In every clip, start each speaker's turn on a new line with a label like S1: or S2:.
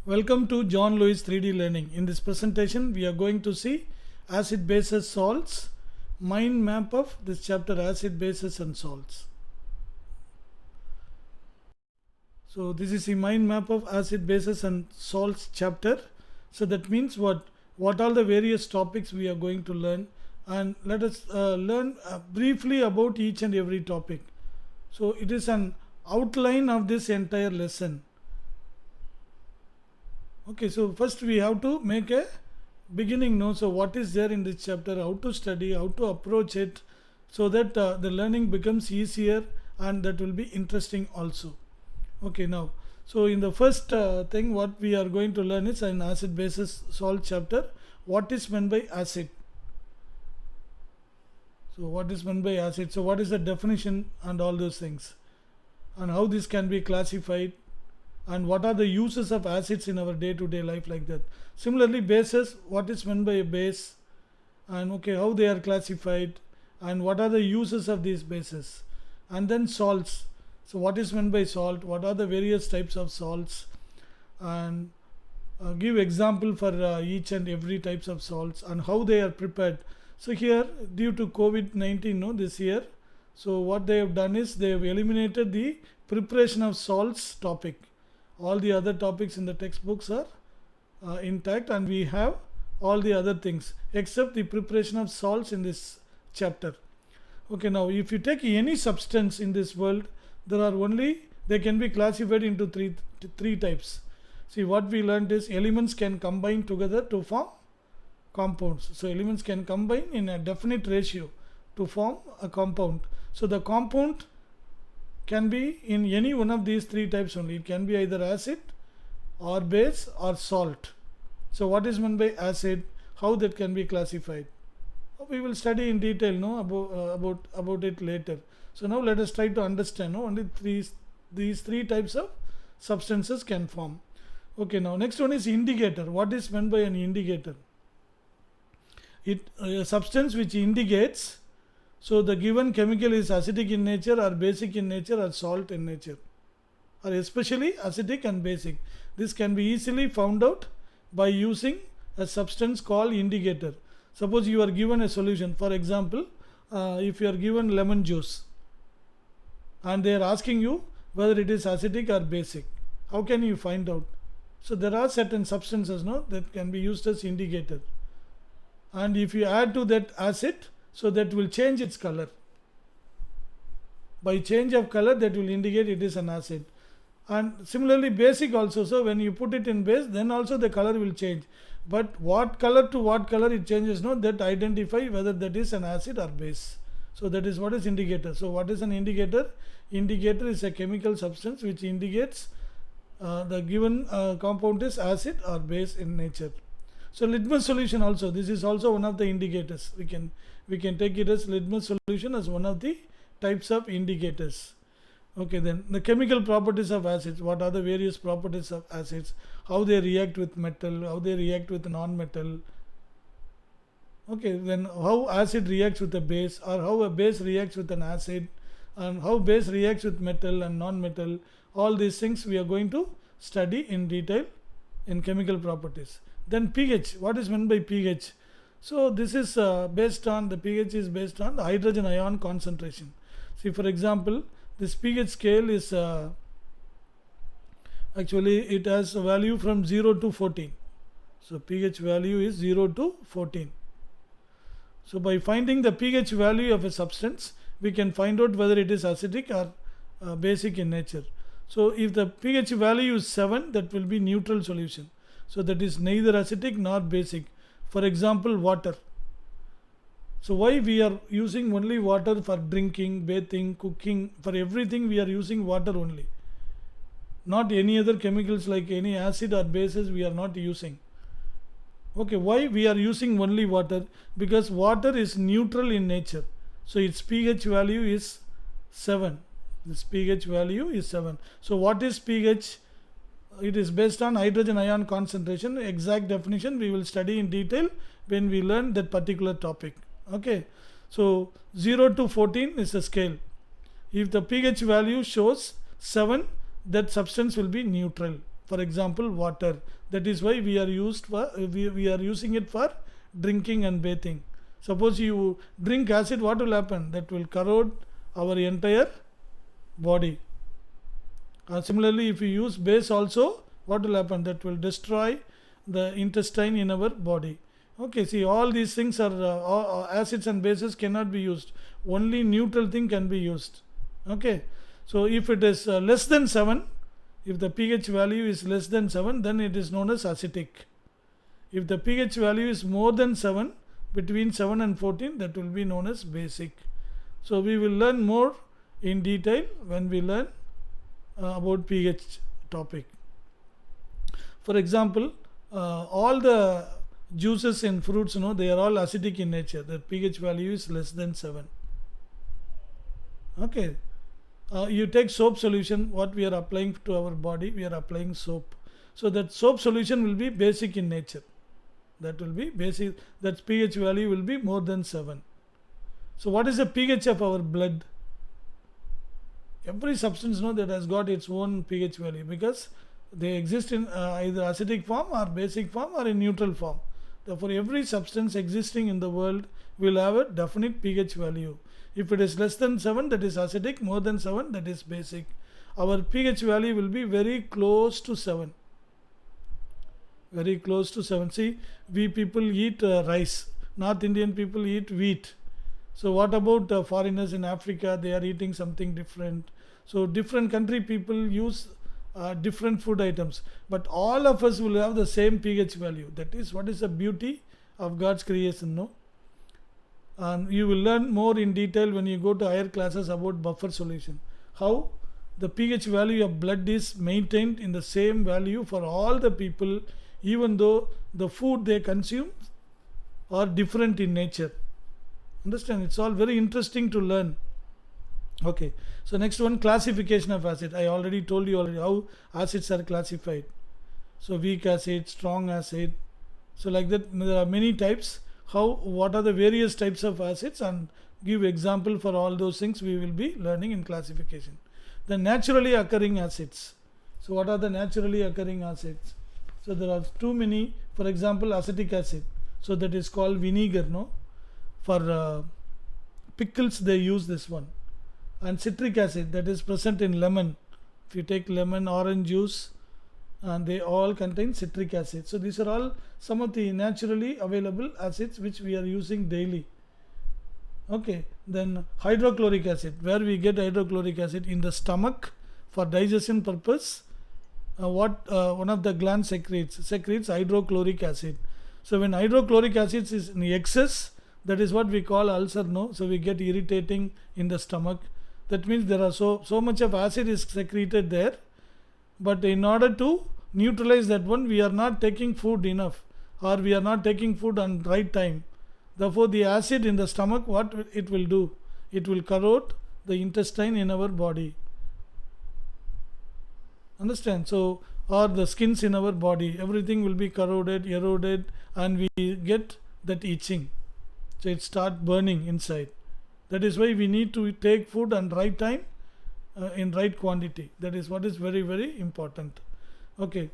S1: Welcome to John Lewis 3D Learning. In this presentation, we are going to see acid bases salts, mind map of this chapter acid bases and salts. So this is the mind map of acid bases and salts chapter. So that means what are the various topics we are going to learn, and let us learn briefly about each and every topic. So it is an outline of this entire lesson. Okay, so first we have to make a beginning note. So what is there in this chapter, how to study, how to approach it, so that the learning becomes easier and that will be interesting also. Okay, now, so in the first thing what we are going to learn is in acid bases salt chapter, what is meant by acid. So what is meant by acid? So what is the definition and all those things, and how this can be classified, and what are the uses of acids in our day-to-day life, like that. Similarly, bases, what is meant by a base, and okay, how they are classified, and what are the uses of these bases. And then salts, so what is meant by salt, what are the various types of salts, and give example for each and every types of salts and how they are prepared. So here, due to COVID-19, no, this year, so what they have done is they have eliminated the preparation of salts topic. All the other topics in the textbooks are intact, and we have all the other things except the preparation of salts in this chapter. Okay, now if you take any substance in this world, they can be classified into three types. See, what we learned is elements can combine together to form compounds. So elements can combine in a definite ratio to form a compound. So the compound can be in any one of these three types only. It can be either acid or base or salt. So what is meant by acid, how that can be classified, we will study in detail, no, about it later. So now let us try to understand, no, only these three types of substances can form. Okay, now next one is indicator. What is meant by an indicator? A substance which indicates, so the given chemical is acidic in nature or basic in nature or salt in nature, or especially acidic and basic. This can be easily found out by using a substance called indicator. Suppose you are given a solution, for example, if you are given lemon juice and they are asking you whether it is acidic or basic, how can you find out? So there are certain substances, no, that can be used as indicator, and if you add to that acid, so that will change its color. By change of color, that will indicate it is an acid. And similarly basic also, so when you put it in base, then also the color will change. But what color to what color it changes, no, that identify whether that is an acid or base. So that is what is indicator. So what is an indicator? Indicator is a chemical substance which indicates the given compound is acid or base in nature. So litmus solution also, this is also one of the indicators. We can take it as litmus solution as one of the types of indicators. Okay, then the chemical properties of acids. What are the various properties of acids? How they react with metal, how they react with non-metal. Okay, then how acid reacts with a base, or how a base reacts with an acid, and how base reacts with metal and non-metal. All these things we are going to study in detail in chemical properties. Then pH. What is meant by pH? So this is based on, the pH is based on the hydrogen ion concentration. See, for example, this pH scale is actually it has a value from 0 to 14. So pH value is 0 to 14. So by finding the pH value of a substance, we can find out whether it is acidic or basic in nature. So if the pH value is 7, that will be neutral solution. So that is neither acidic nor basic. For example, water. So why we are using only water for drinking, bathing, cooking, for everything we are using water only. Not any other chemicals like any acid or bases we are not using. Okay, why we are using only water? Because water is neutral in nature. So its pH value is 7. This pH value is 7. So what is pH? It is based on hydrogen ion concentration. Exact definition we will study in detail when we learn that particular topic. Okay, so 0 to 14 is a scale. If the pH value shows 7, that substance will be neutral. for example water. That is why we are we are using it for drinking and bathing. Suppose you drink acid, what will happen? That will corrode our entire body. Similarly, if you use base also, what will happen? That will destroy the intestine in our body. Okay, see, all these things are acids and bases cannot be used. Only neutral thing can be used. Okay, so if it is less than 7, if the pH value is less than 7, then it is known as acidic. If the pH value is more than 7, between 7 and 14, that will be known as basic. So we will learn more in detail when we learn about pH topic. For example, all the juices in fruits, they are all acidic in nature. The pH value is less than 7. Okay. You take soap solution, what we are applying to our body, we are applying soap. So that soap solution will be basic in nature. That will be basic, that pH value will be more than 7. So what is the pH of our blood? Every substance that has got its own pH value, because they exist in either acidic form or basic form or in neutral form. Therefore, every substance existing in the world will have a definite pH value. If it is less than 7, that is acidic, more than 7, that is basic. Our pH value will be very close to 7. Very close to 7. See, we people eat rice. North Indian people eat wheat. So what about foreigners in Africa? They are eating something different. So different country people use different food items. But all of us will have the same pH value. That is what is the beauty of God's creation, no? And you will learn more in detail when you go to higher classes about buffer solution. How the pH value of blood is maintained in the same value for all the people, even though the food they consume are different in nature. Understand? It's all very interesting to learn. Okay. So next one, classification of acid. I already told you how acids are classified. So weak acid, strong acid. So like that, there are many types. What are the various types of acids, and give example for all those things we will be learning in classification. The naturally occurring acids. So what are the naturally occurring acids? So there are too many. For example, acetic acid. So that is called vinegar, no? For pickles they use this one. And citric acid, that is present in lemon. If you take lemon, orange juice, and they all contain citric acid. So these are all some of the naturally available acids which we are using daily. Okay, then hydrochloric acid. Where we get hydrochloric acid? In the stomach for digestion purpose. One of the glands secretes hydrochloric acid. So when hydrochloric acid is in excess, that is what we call ulcer, no? So we get irritating in the stomach. That means there are so much of acid is secreted there. But in order to neutralize that one, we are not taking food enough, or we are not taking food on right time. Therefore, the acid in the stomach, what it will do? It will corrode the intestine in our body. Understand? So, or the skins in our body, everything will be corroded, eroded, and we get that itching. So it starts burning inside. That is why we need to take food on right time, in right quantity. That is what is very, very important. Okay.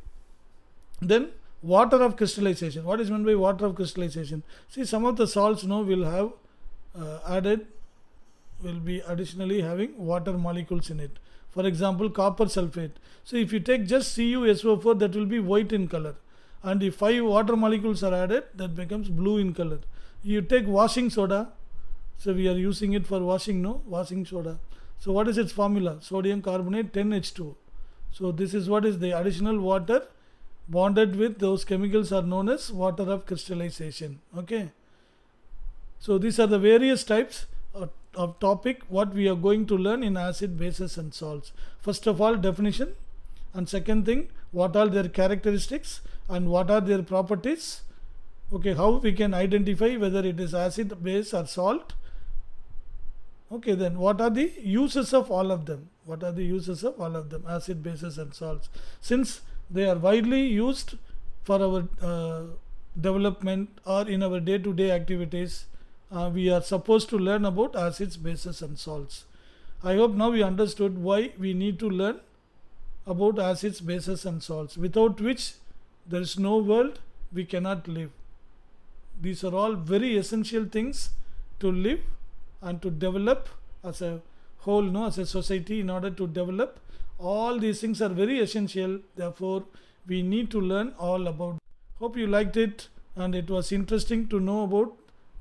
S1: Then water of crystallization. What is meant by water of crystallization? See, some of the salts will have will be additionally having water molecules in it. For example, copper sulfate. So if you take just CuSO4, that will be white in color. And if 5 water molecules are added, that becomes blue in color. You take washing soda. So we are using it for washing, no? Washing soda. So what is its formula? Sodium carbonate 10H2O. So this is what is the additional water bonded with those chemicals are known as water of crystallization. Okay. So these are the various types of topic what we are going to learn in acid, bases and salts. First of all, definition, and second thing, what are their characteristics and what are their properties. Okay, how we can identify whether it is acid, base or salt. Okay, then what are the uses of all of them? What are the uses of all of them? Acid, bases and salts. Since they are widely used for our development or in our day-to-day activities, we are supposed to learn about acids, bases and salts. I hope now we understood why we need to learn about acids, bases and salts, without which there is no world, we cannot live. These are all very essential things to live and to develop as a whole, no, as a society. In order to develop, all these things are very essential. Therefore, we need to learn all about. Hope you liked it and it was interesting to know about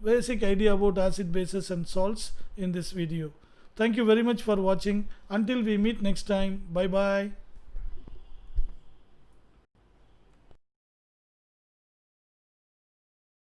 S1: basic idea about acid, bases and salts in this video. Thank you very much for watching. Until we meet next time, bye bye.